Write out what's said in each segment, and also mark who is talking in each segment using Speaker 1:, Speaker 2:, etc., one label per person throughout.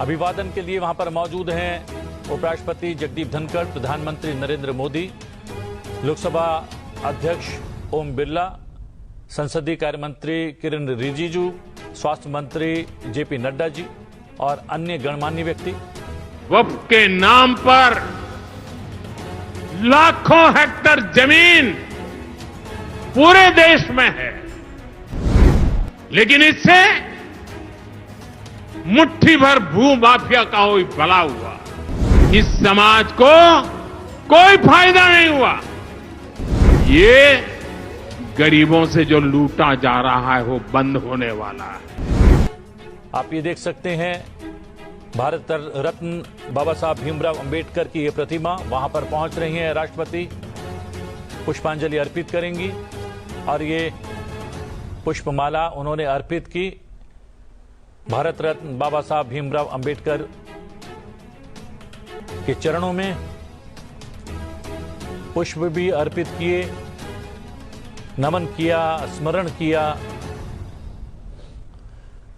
Speaker 1: अभिवादन के लिए वहां पर मौजूद हैं उपराष्ट्रपति जगदीप धनखड़, प्रधानमंत्री नरेंद्र मोदी, लोकसभा अध्यक्ष ओम बिरला, संसदीय कार्य मंत्री किरेन रिजिजू, स्वास्थ्य मंत्री जेपी नड्डा जी और अन्य गणमान्य व्यक्ति।
Speaker 2: वक्फ के नाम पर लाखों हेक्टेयर जमीन पूरे देश में है, लेकिन इससे मुट्ठी भर भू माफिया का कोई भला हुआ, इस समाज को कोई फायदा नहीं हुआ। ये गरीबों से जो लूटा जा रहा है वो बंद होने वाला है।
Speaker 1: आप ये देख सकते हैं भारत रत्न बाबा साहब भीमराव अंबेडकर की ये प्रतिमा, वहां पर पहुंच रही है राष्ट्रपति, पुष्पांजलि अर्पित करेंगी और ये पुष्पमाला उन्होंने अर्पित की। भारत रत्न बाबा साहब भीमराव अंबेडकर के चरणों में पुष्प भी अर्पित किए, नमन किया, स्मरण किया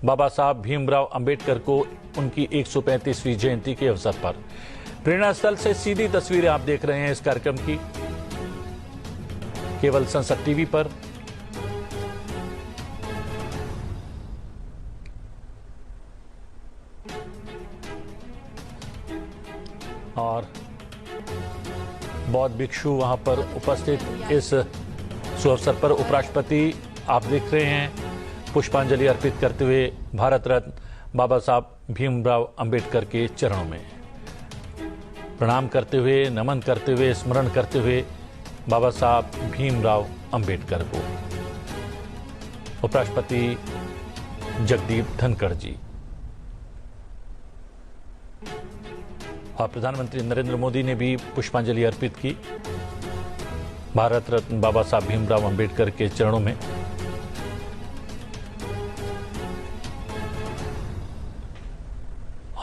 Speaker 1: बाबा साहब भीमराव अंबेडकर को उनकी 135वीं जयंती के अवसर पर। प्रेरणा स्थल से सीधी तस्वीरें आप देख रहे हैं इस कार्यक्रम की, केवल संसद टीवी पर। और बौद्ध भिक्षु वहां पर उपस्थित इस सुअवसर पर उपराष्ट्रपति आप देख रहे हैं पुष्पांजलि अर्पित करते हुए भारत रत्न बाबा साहब भीमराव अंबेडकर के चरणों में प्रणाम करते हुए, नमन करते हुए, स्मरण करते हुए बाबा साहब भीमराव अंबेडकर को। उपराष्ट्रपति जगदीप धनखड़ जी और प्रधानमंत्री नरेंद्र मोदी ने भी पुष्पांजलि अर्पित की भारत रत्न बाबा साहब भीमराव अंबेडकर के चरणों में।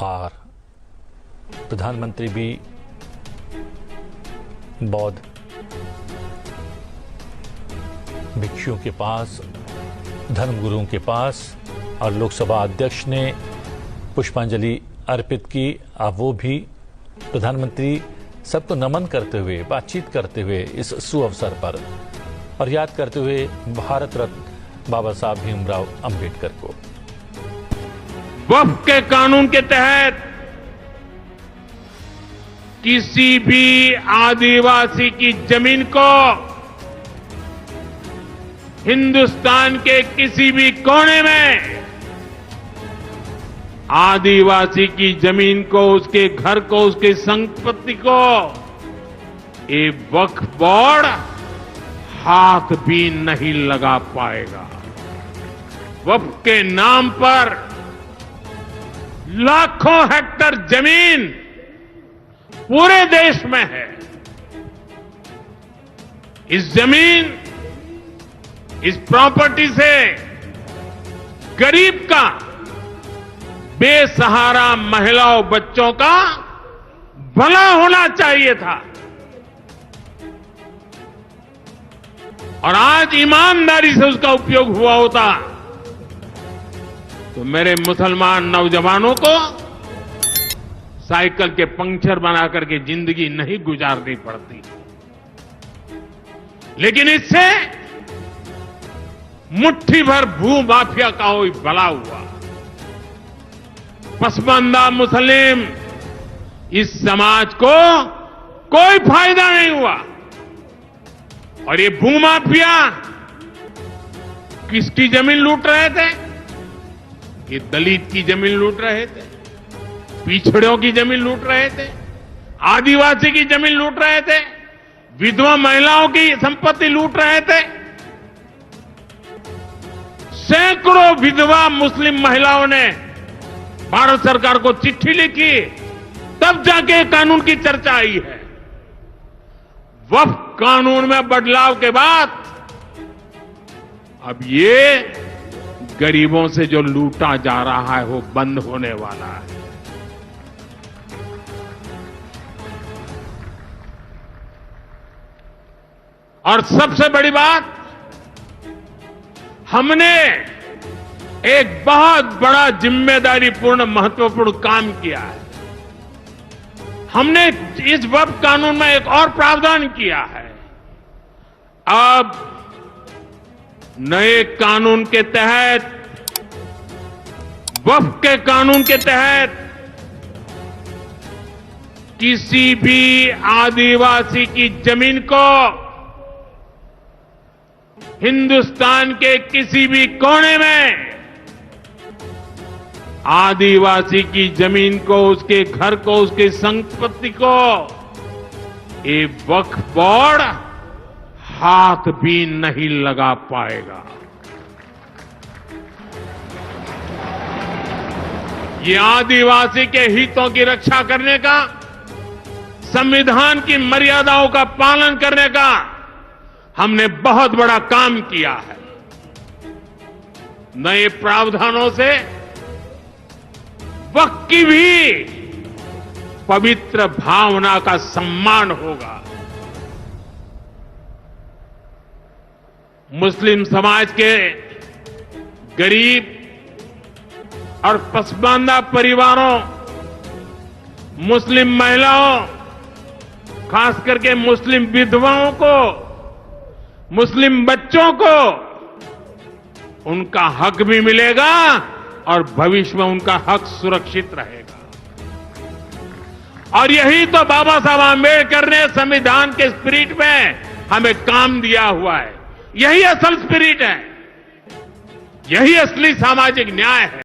Speaker 1: और प्रधानमंत्री भी बौद्ध भिक्षुओं के पास, धर्मगुरुओं के पास और लोकसभा अध्यक्ष ने पुष्पांजलि अर्पित की। अब वो भी प्रधानमंत्री सबको नमन करते हुए, बातचीत करते हुए इस सुअवसर पर और याद करते हुए भारत रत्न बाबा साहब भीमराव अंबेडकर को।
Speaker 2: वक्फ के कानून के तहत किसी भी आदिवासी की जमीन को हिंदुस्तान के किसी भी कोने में आदिवासी की जमीन को, उसके घर को, उसकी संपत्ति को ये वक्फ बोर्ड हाथ भी नहीं लगा पाएगा। वक्फ के नाम पर लाखों हेक्टेयर जमीन पूरे देश में है। इस जमीन, इस प्रॉपर्टी से गरीब का, बेसहारा महिलाओं, बच्चों का भला होना चाहिए था और आज ईमानदारी से उसका उपयोग हुआ होता तो मेरे मुसलमान नौजवानों को साइकिल के पंक्चर बनाकर के जिंदगी नहीं गुजारनी पड़ती। लेकिन इससे मुट्ठी भर भू माफिया का कोई भला हुआ। पसमानदा मुस्लिम इस समाज को कोई फायदा नहीं हुआ और ये भूमाफिया किसकी जमीन लूट रहे थे? ये दलित की जमीन लूट रहे थे, पिछड़ों की जमीन लूट रहे थे, आदिवासी की जमीन लूट रहे थे, विधवा महिलाओं की संपत्ति लूट रहे थे। सैकड़ों विधवा मुस्लिम महिलाओं ने भारत सरकार को चिट्ठी लिखी, तब जाके कानून की चर्चा आई है। वक्फ कानून में बदलाव के बाद अब ये गरीबों से जो लूटा जा रहा है वो बंद होने वाला है। और सबसे बड़ी बात, हमने एक बहुत बड़ा जिम्मेदारीपूर्ण महत्वपूर्ण काम किया है। हमने इस वक्फ कानून में एक और प्रावधान किया है। अब नए कानून के तहत, वक्फ के कानून के तहत किसी भी आदिवासी की जमीन को हिंदुस्तान के किसी भी कोने में आदिवासी की जमीन को, उसके घर को, उसकी संपत्ति को ये वक्फ बोर्ड हाथ भी नहीं लगा पाएगा। ये आदिवासी के हितों की रक्षा करने का, संविधान की मर्यादाओं का पालन करने का हमने बहुत बड़ा काम किया है। नए प्रावधानों से वक्फ की भी पवित्र भावना का सम्मान होगा। मुस्लिम समाज के गरीब और पसमानदा परिवारों, मुस्लिम महिलाओं, खास करके मुस्लिम विधवाओं को, मुस्लिम बच्चों को उनका हक भी मिलेगा और भविष्य में उनका हक सुरक्षित रहेगा। और यही तो बाबा साहब आंबेडकर ने संविधान के स्पिरिट में हमें काम दिया हुआ है। यही असल स्पिरिट है, यही असली सामाजिक न्याय है।